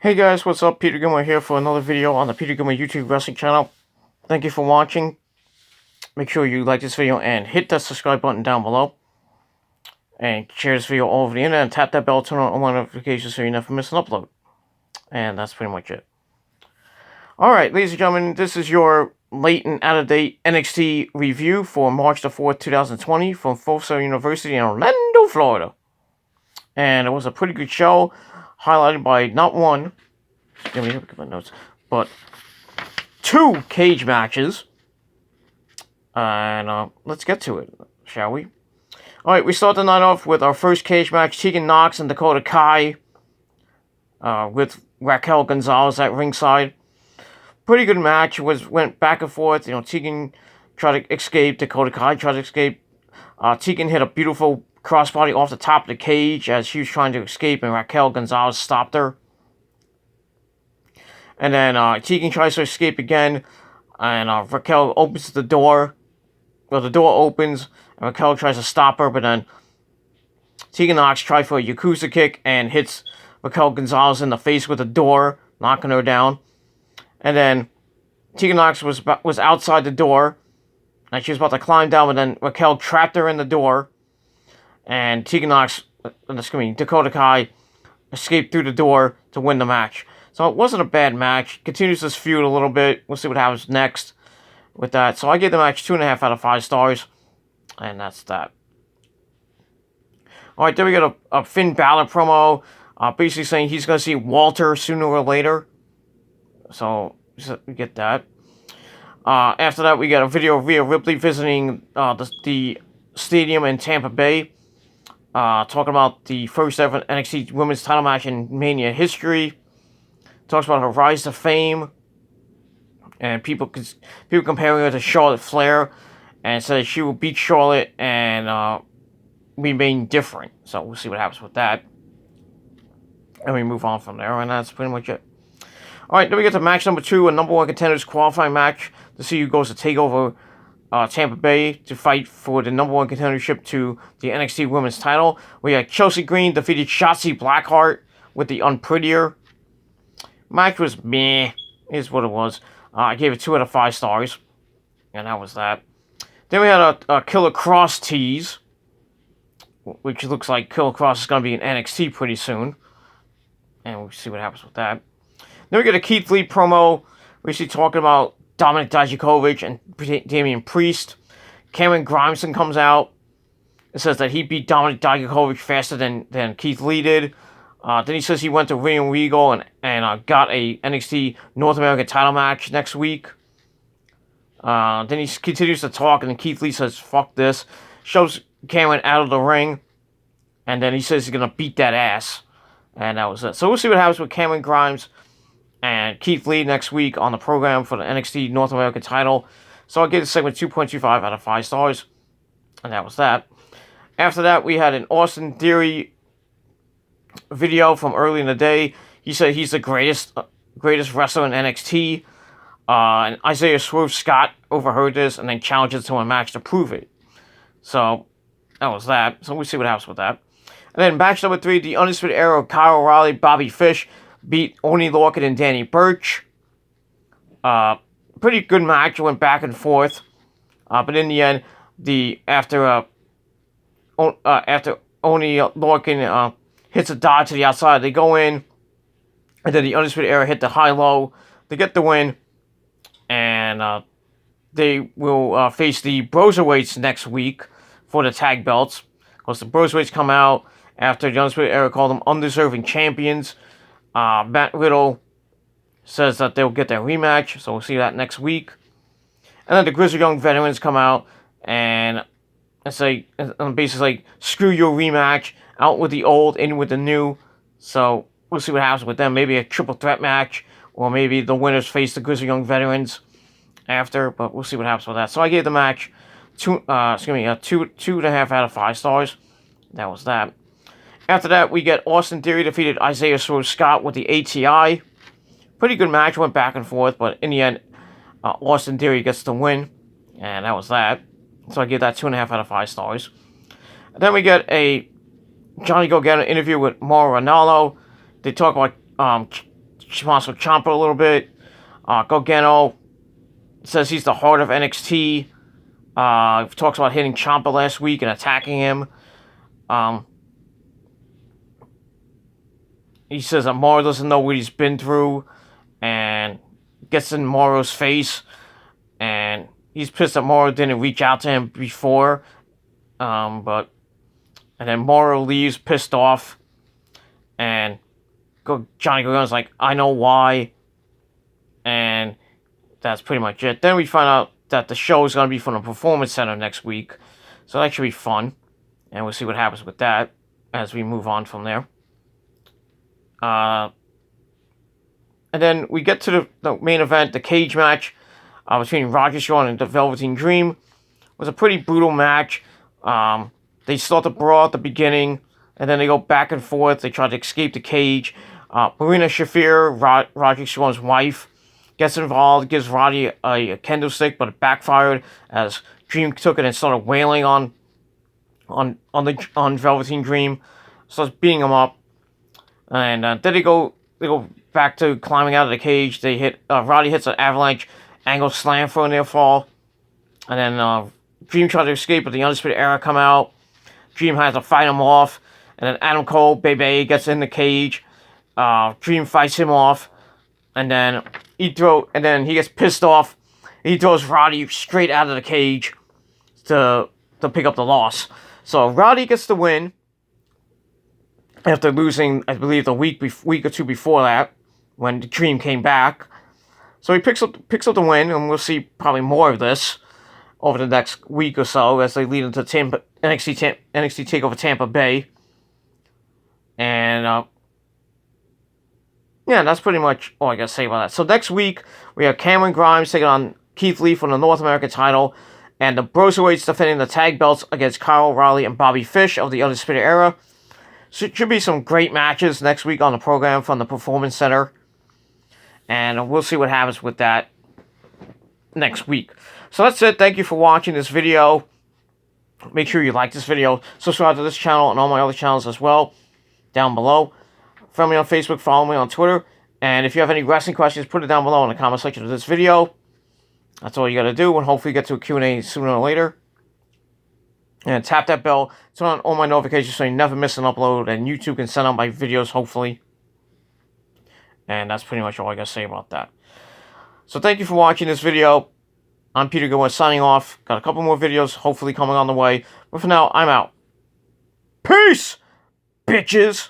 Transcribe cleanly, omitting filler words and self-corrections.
Hey guys, what's up? Peter Gilmore here for another video on the Peter Gilmore YouTube Wrestling channel. Thank you for watching. Make sure you like this video and hit that subscribe button down below. And share this video all over the internet and tap that bell to turn on all notifications so you never miss an upload. And that's pretty much it. Alright, ladies and gentlemen, this is your late and out-of-date NXT review for March the 4th, 2020 from Full Sail University in Orlando, Florida. And it was a pretty good show, highlighted by not one, let me look at my notes, but two cage matches. And let's get to it, shall we? Alright, we start the night off with our first cage match, Tegan Nox and Dakota Kai, with Raquel Gonzalez at ringside. Pretty good match. Went back and forth. Tegan tried to escape. Dakota Kai tried to escape. Tegan hit a beautiful crossbody off the top of the cage as she was trying to escape, and Raquel Gonzalez stopped her. And then Tegan tries to escape again, and Raquel opens the door. Well, the door opens, and Raquel tries to stop her, but then Tegan Nox tries for a Yakuza kick and hits Raquel Gonzalez in the face with the door, knocking her down. And then Tegan Nox was outside the door, and she was about to climb down, but then Raquel trapped her in the door, and Dakota Kai escaped through the door to win the match. So it wasn't a bad match. Continues this feud a little bit. We'll see what happens next with that. So I gave the match 2.5 out of 5 stars, and that's that. Alright, then we got a Finn Balor promo, basically saying he's going to see Walter sooner or later. So we get that. After that, we got a video of Rhea Ripley visiting the stadium in Tampa Bay, talking about the first ever NXT Women's title match in Mania history. Talks about her rise to fame, and people comparing her to Charlotte Flair, and says she will beat Charlotte and remain different. So we'll see what happens with that, and we move on from there, and that's pretty much it. Alright, then we get to match number 2, a number 1 contenders qualifying match to see who goes to take over Tampa Bay to fight for the number 1 contendership to the NXT Women's title. We had Chelsea Green defeated Shotzi Blackheart with the Unprettier. Match was meh, is what it was. I gave it 2 out of 5 stars, and that was that. Then we had a Killer Cross tease, which looks like Killer Cross is going to be in NXT pretty soon, and we'll see what happens with that. Then we get a Keith Lee promo, basically talking about Dominik Dijakovic and Damian Priest. Cameron Grimeson comes out and says that he beat Dominik Dijakovic faster than Keith Lee did. Then he says he went to William Regal and got a NXT North American title match next week. Then he continues to talk, and then Keith Lee says, "Fuck this." Shows Cameron out of the ring, and then he says he's going to beat that ass. And that was it. So we'll see what happens with Cameron Grimes and Keith Lee next week on the program for the NXT North American title. So I'll give the segment 2.25 out of 5 stars. And that was that. After that, we had an Austin Theory video from early in the day. He said he's the greatest wrestler in NXT. And Isaiah Swerve Scott overheard this and then challenged him to a match to prove it. So that was that. So we'll see what happens with that. And then match number 3, the Undisputed Era of Kyle O'Reilly, Bobby Fish beat Oney Lorcan and Danny Burch. Pretty good match. It went back and forth. But in the end, after Oney Lorcan hits a dodge to the outside, they go in. And then the Undisputed Era hit the high-low. They get the win. And they will face the Broserweights next week for the tag belts. Because the Broserweights come out after the Undisputed Era called them undeserving champions. Matt Riddle says that they'll get their rematch, so we'll see that next week. And then the Grizzled Young Veterans come out and say, and basically like, screw your rematch, out with the old, in with the new. So we'll see what happens with them. Maybe a triple threat match, or maybe the winners face the Grizzled Young Veterans after, but we'll see what happens with that. So I gave the match 2.5 out of 5 stars. That was that. After that, we get Austin Theory defeated Isaiah Swerve Scott with the ATI. Pretty good match, went back and forth, but in the end, Austin Theory gets the win, and that was that. So I give that 2.5 out of 5 stars. And then we get a Johnny Gargano interview with Mauro Ranallo. They talk about Tommaso Ciampa a little bit. Gargano says he's the heart of NXT. Talks about hitting Ciampa last week and attacking him. He says that Mauro doesn't know what he's been through, and gets in Mauro's face, and he's pissed that Mauro didn't reach out to him before. And then Mauro leaves pissed off, and Johnny Gargano's like, I know why, and that's pretty much it. Then we find out that the show is going to be from the Performance Center next week, so that should be fun, and we'll see what happens with that as we move on from there. And then we get to the main event, the cage match between Roderick Strong and the Velveteen Dream. It was a pretty brutal match. They start the brawl at the beginning, and then they go back and forth. They try to escape the cage. Marina Shafir, Roderick Strong's wife, gets involved, gives Roddy a kendo stick, but it backfired as Dream took it and started wailing on Velveteen Dream, starts beating him up, and then they go back to climbing out of the cage. They hit Roddy hits an avalanche angle slam for a near fall, and then Dream tries to escape, but the Undisputed Era come out. Dream has to fight him off, and then Adam Cole, Bebe, gets in the cage. Dream fights him off, and then he gets pissed off. He throws Roddy straight out of the cage to pick up the loss. So Roddy gets the win after losing, I believe, the week or two before that, when the Dream came back. So he picks up the win, and we'll see probably more of this over the next week or so as they lead into NXT TakeOver Tampa Bay. And yeah, that's pretty much all I gotta say about that. So next week, we have Cameron Grimes taking on Keith Lee for the North American title, and the Broserweights defending the tag belts against Kyle O'Reilly and Bobby Fish of the Undisputed Era. So it should be some great matches next week on the program from the Performance Center. And we'll see what happens with that next week. So that's it. Thank you for watching this video. Make sure you like this video. Subscribe to this channel and all my other channels as well down below. Follow me on Facebook. Follow me on Twitter. And if you have any wrestling questions, put it down below in the comment section of this video. That's all you got to do. And hopefully get to a Q&A sooner or later. And tap that bell. Turn on all my notifications so you never miss an upload. And YouTube can send out my videos, hopefully. And that's pretty much all I got to say about that. So thank you for watching this video. I'm Peter Goodwin signing off. Got a couple more videos hopefully coming on the way. But for now, I'm out. Peace, bitches!